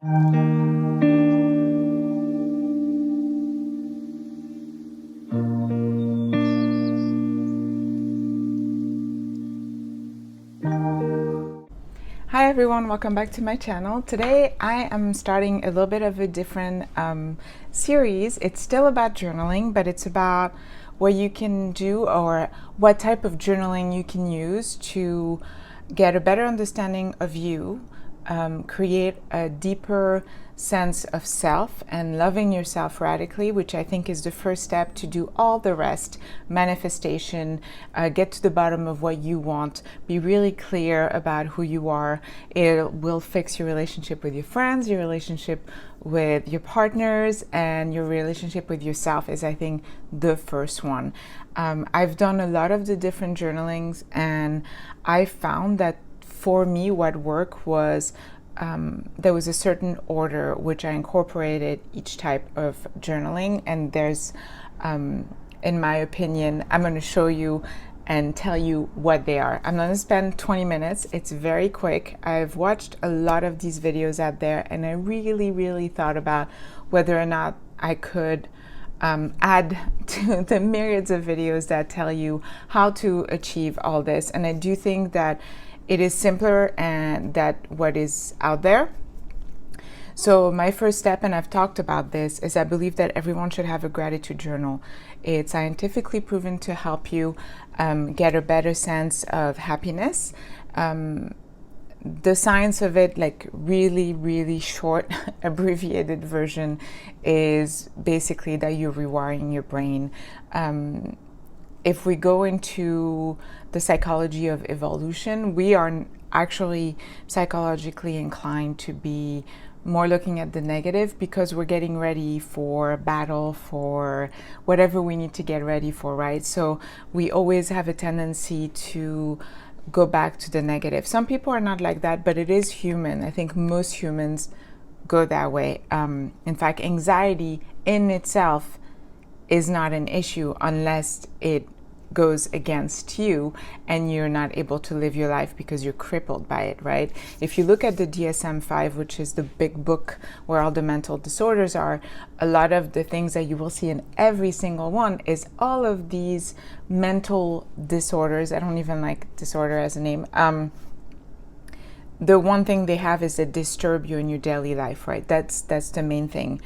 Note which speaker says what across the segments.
Speaker 1: Hi everyone, welcome back to my channel. Today I am starting a little bit of a different series. It's still about journaling, but it's about what you can do or what type of journaling you can use to get a better understanding of you, create a deeper sense of self and loving yourself radically, which I think is the first step to do all the rest. Manifestation, get to the bottom of what you want, be really clear about who you are. It will fix your relationship with your friends, your relationship with your partners, and your relationship with yourself is, I think, the first one. I've done a lot of the different journalings, and I found that for me what worked was there was a certain order which I incorporated each type of journaling, and there's, in my opinion, I'm going to show you and tell you what they are. I'm going to spend 20 minutes. It's very quick. I've watched a lot of these videos out there, and I really thought about whether or not I could add to the myriads of videos that tell you how to achieve all this. And I do think that it is simpler and that what is out there. So my first step, and I've talked about this, is I believe that everyone should have a gratitude journal. It's scientifically proven to help you get a better sense of happiness. The science of it, like really short, abbreviated version, is basically that you're rewiring your brain. If we go into the psychology of evolution, we are actually psychologically inclined to be more looking at the negative because we're getting ready for battle, for whatever we need to get ready for, right? So we always have a tendency to go back to the negative. Some people are not like that, but it is human. I think most humans go that way. In fact, anxiety in itself is not an issue unless it goes against you and you're not able to live your life because you're crippled by it, right? If you look at the DSM-5, which is the big book where all the mental disorders are, a lot of the things that you will see in every single one is all of these mental disorders. I don't even like disorder as a name. The one thing they have is that disturb you in your daily life, right? That's the main thing.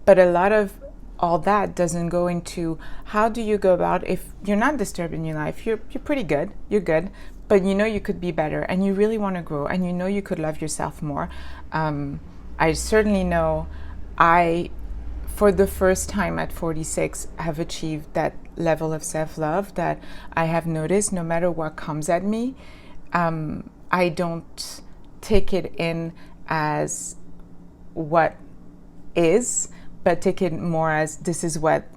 Speaker 1: But a lot of all that doesn't go into how do you go about, if you're not disturbed in your life, you're pretty good, you're good, but you know you could be better and you really want to grow and you know you could love yourself more. I certainly know for the first time at 46, have achieved that level of self-love that I have noticed no matter what comes at me, I don't take it in as what is, but take it more as this is what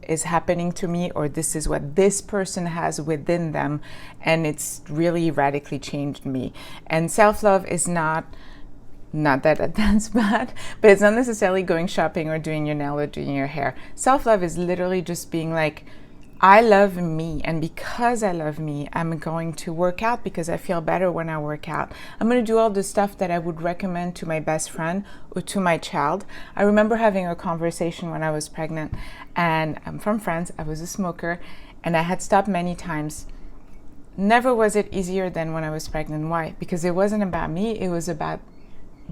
Speaker 1: is happening to me, or this is what this person has within them, and it's really radically changed me. And self-love is not that that's bad, but it's not necessarily going shopping or doing your nail or doing your hair. Self-love is literally just being like, I love me, and because I love me, I'm going to work out because I feel better when I work out. I'm going to do all the stuff that I would recommend to my best friend or to my child. I remember having a conversation when I was pregnant, and I'm from France, I was a smoker, and I had stopped many times. Never was it easier than when I was pregnant. Why? Because it wasn't about me, it was about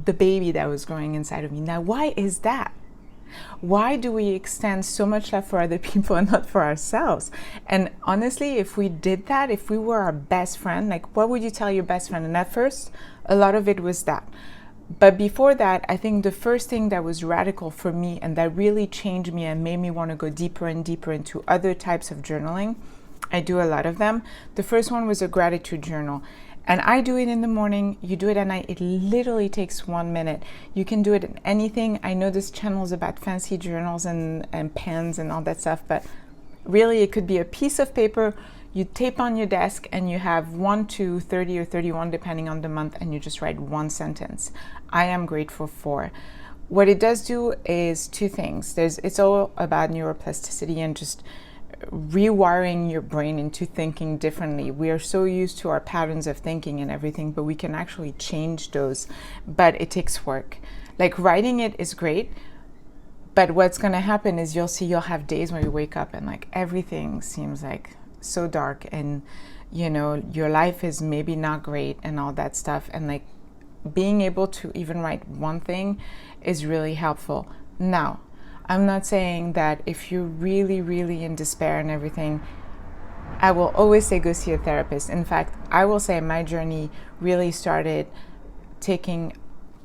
Speaker 1: the baby that was growing inside of me. Now, why is that? Why do we extend so much love for other people and not for ourselves? And honestly, if we did that, if we were our best friend, like what would you tell your best friend? And at first, a lot of it was that. But before that, I think the first thing that was radical for me and that really changed me and made me want to go deeper and deeper into other types of journaling, I do a lot of them. The first one was a gratitude journal. And I do it in the morning, you do it at night. It literally takes 1 minute. You can do it in anything. I know this channel is about fancy journals and pens and all that stuff, but really it could be a piece of paper you tape on your desk and you have 1 to 30 or 31 depending on the month, and you just write one sentence. I am grateful for. What it does do is two things. It's all about neuroplasticity and just rewiring your brain into thinking differently. We are so used to our patterns of thinking and everything, but we can actually change those, but it takes work. Like writing it is great, but what's going to happen is you'll have days where you wake up and like everything seems like so dark, and you know, your life is maybe not great and all that stuff. And like being able to even write one thing is really helpful. Now, I'm not saying that if you're really, really in despair and everything, I will always say go see a therapist. In fact, I will say my journey really started taking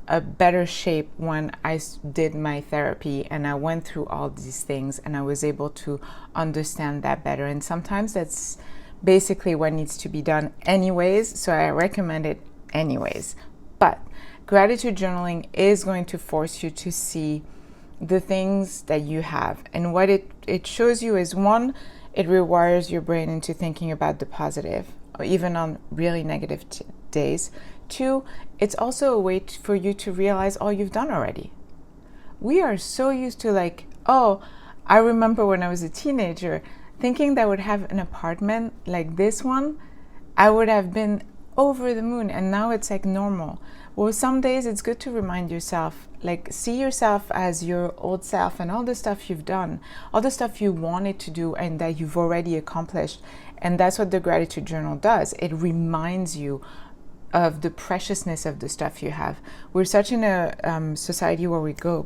Speaker 1: a better shape when I did my therapy and I went through all these things and I was able to understand that better. And sometimes that's basically what needs to be done anyways, so I recommend it anyways. But gratitude journaling is going to force you to see the things that you have, and what it shows you is, one, it rewires your brain into thinking about the positive, or even on really negative days. Two, it's also a way for you to realize all you've done already. We are so used to like, oh, I remember when I was a teenager thinking that I would have an apartment like this one, I would have been over the moon, and now it's like normal. Well, some days it's good to remind yourself, like see yourself as your old self and all the stuff you've done, all the stuff you wanted to do and that you've already accomplished. And that's what the gratitude journal does. It reminds you of the preciousness of the stuff you have. We're such in a society where we go,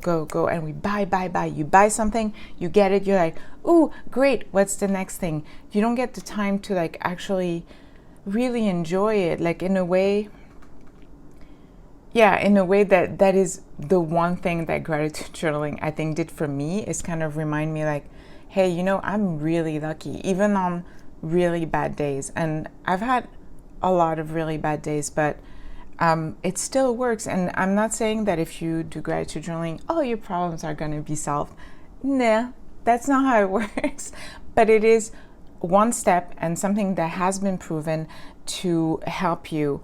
Speaker 1: and we buy. You buy something, you get it, you're like, ooh, great, what's the next thing? You don't get the time to like actually really enjoy it, like in a way. Yeah, in a way that is the one thing that gratitude journaling I think did for me, is kind of remind me like, hey, you know, I'm really lucky, even on really bad days. And I've had a lot of really bad days, but it still works. And I'm not saying that if you do gratitude journaling, all your problems are going to be solved. Nah, that's not how it works. But it is one step and something that has been proven to help you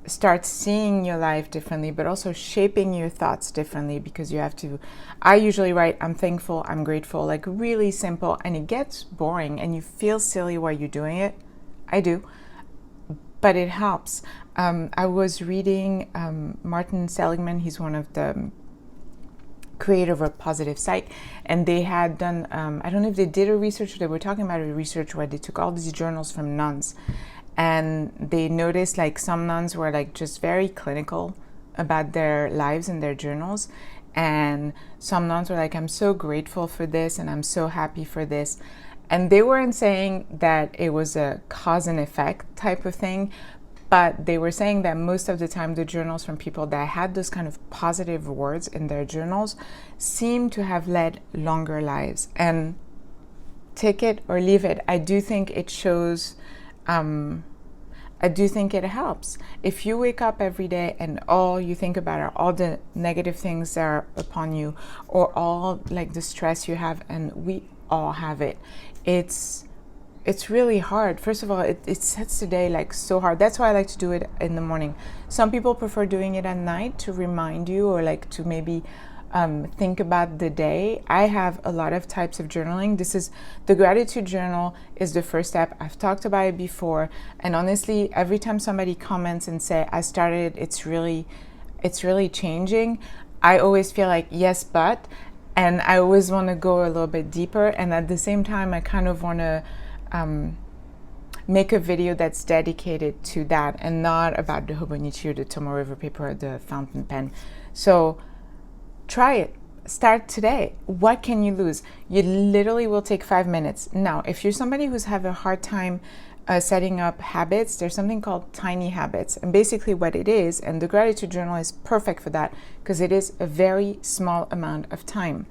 Speaker 1: start seeing your life differently, but also shaping your thoughts differently, because you have to, I usually write, I'm thankful, I'm grateful, like really simple, and it gets boring and you feel silly while you're doing it. I do, but it helps. I was reading Martin Seligman, he's one of the creator of Positive Psych, and they had done, I don't know if they did a research, or they were talking about a research where they took all these journals from nuns, and they noticed like some nuns were like just very clinical about their lives and their journals, and some nuns were like, I'm so grateful for this and I'm so happy for this. And they weren't saying that it was a cause and effect type of thing, but they were saying that most of the time the journals from people that had those kind of positive words in their journals seem to have led longer lives. And take it or leave it, I do think it shows, I do think it helps. If you wake up every day and all you think about are all the negative things that are upon you, or all like the stress you have, and we all have it, it's really hard. First of all, it sets the day like so hard. That's why I like to do it in the morning. Some people prefer doing it at night to remind you, or like to maybe think about the day. I have a lot of types of journaling. This is the gratitude journal is the first step. I've talked about it before, and honestly, every time somebody comments and say I started, it's really changing, I always feel like yes, but, and I always want to go a little bit deeper. And at the same time, I kind of want to make a video that's dedicated to that and not about the Hobonichi or the Tomoe River paper or the fountain pen. So try it. Start today. What can you lose? You literally will take 5 minutes. Now, if you're somebody who's having a hard time setting up habits, there's something called tiny habits. And basically what it is, and the gratitude journal is perfect for that, because it is a very small amount of time,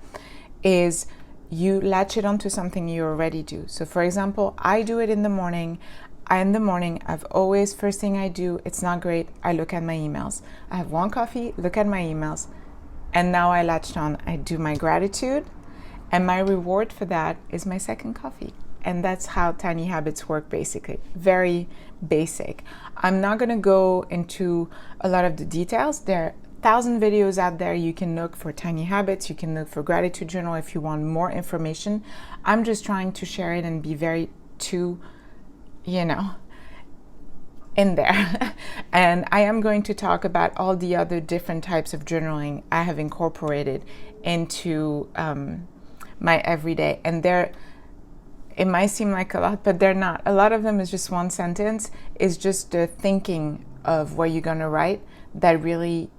Speaker 1: is you latch it onto something you already do. So for example, I do it in the morning. I've always, first thing I do, it's not great, I look at my emails. I have one coffee, look at my emails. And now I latched on, I do my gratitude, and my reward for that is my second coffee. And that's how tiny habits work, basically. Very basic. I'm not gonna go into a lot of the details. There are 1,000 videos out there. You can look for tiny habits, you can look for gratitude journal if you want more information. I'm just trying to share it and be very in there. And I am going to talk about all the other different types of journaling I have incorporated into my everyday. And it might seem like a lot, but they're not. A lot of them is just one sentence, is just the thinking of what you're gonna write that really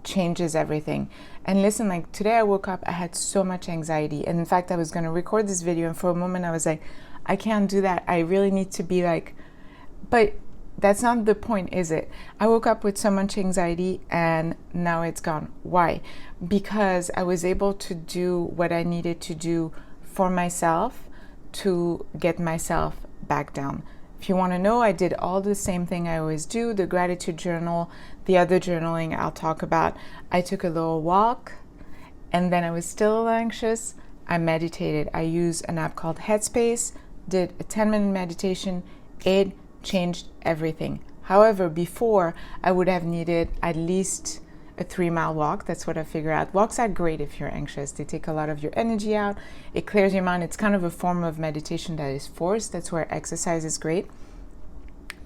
Speaker 1: changes everything. And listen, like today I woke up, I had so much anxiety. And in fact, I was gonna record this video, and for a moment I was like, I can't do that. I really need to be like, but that's not the point, is it? I woke up with so much anxiety and now it's gone. Why? Because I was able to do what I needed to do for myself to get myself back down. If you want to know, I did all the same thing I always do, the gratitude journal, the other journaling I'll talk about. I took a little walk, and then I was still a little anxious. I meditated. I used an app called Headspace, did a 10-minute meditation. It changed everything. However, before I would have needed at least a 3-mile walk. That's what I figured out. Walks are great if you're anxious. They take a lot of your energy out. It clears your mind. It's kind of a form of meditation that is forced. That's where exercise is great.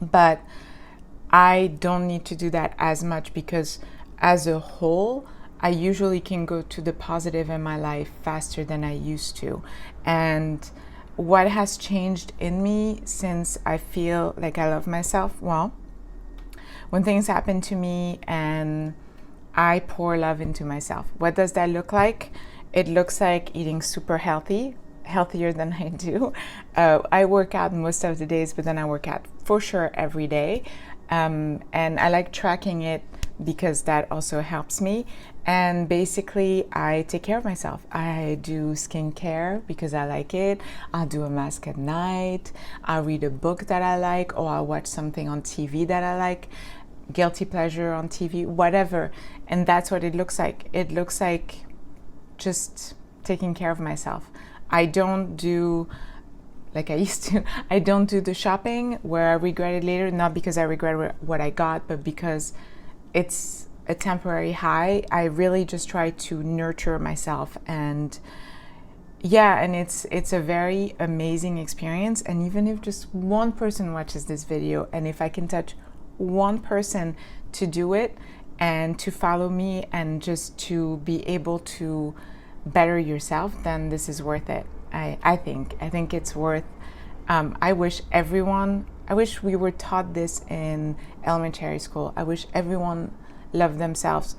Speaker 1: But I don't need to do that as much because as a whole, I usually can go to the positive in my life faster than I used to. And what has changed in me since I feel like I love myself? Well, when things happen to me and I pour love into myself. What does that look like? It looks like eating super healthy, healthier than I do. I work out most of the days, but then I work out for sure every day. And I like tracking it because that also helps me. And basically, I take care of myself. I do skincare because I like it. I'll do a mask at night. I'll read a book that I like, or I'll watch something on TV that I like. Guilty pleasure on TV, whatever. And that's what it looks like. It looks like just taking care of myself. I don't do, like I used to, I don't do the shopping where I regret it later, not because I regret what I got, but because it's a temporary high. I really just try to nurture myself, and yeah, and it's a very amazing experience. And even if just one person watches this video, and if I can touch one person to do it and to follow me and just to be able to better yourself, then this is worth it. I think it's worth. I wish we were taught this in elementary school. I wish everyone loved themselves,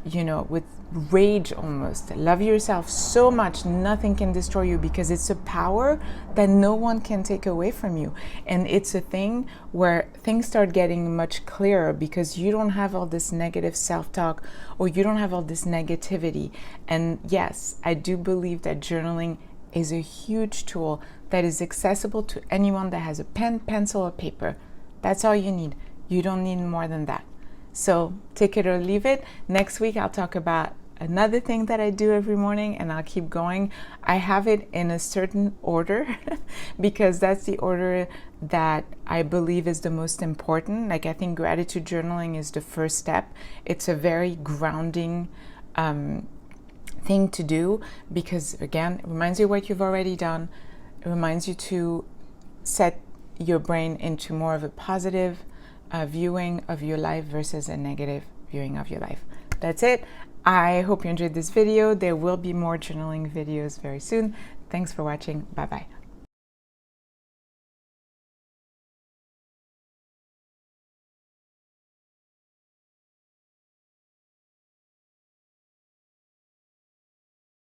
Speaker 1: with rage almost. Love yourself so much nothing can destroy you, because it's a power that no one can take away from you. And it's a thing where things start getting much clearer because you don't have all this negative self-talk, or you don't have all this negativity. And yes, I do believe that journaling is a huge tool that is accessible to anyone that has a pen, pencil, or paper. That's all you need. You don't need more than that. So take it or leave it. Next week, I'll talk about another thing that I do every morning, and I'll keep going. I have it in a certain order because that's the order that I believe is the most important. Like, I think gratitude journaling is the first step. It's a very grounding thing to do because, again, it reminds you what you've already done. It reminds you to set your brain into more of a positive viewing of your life versus a negative viewing of your life. That's it. I hope you enjoyed this video. There will be more journaling videos very soon. Thanks for watching. Bye-bye.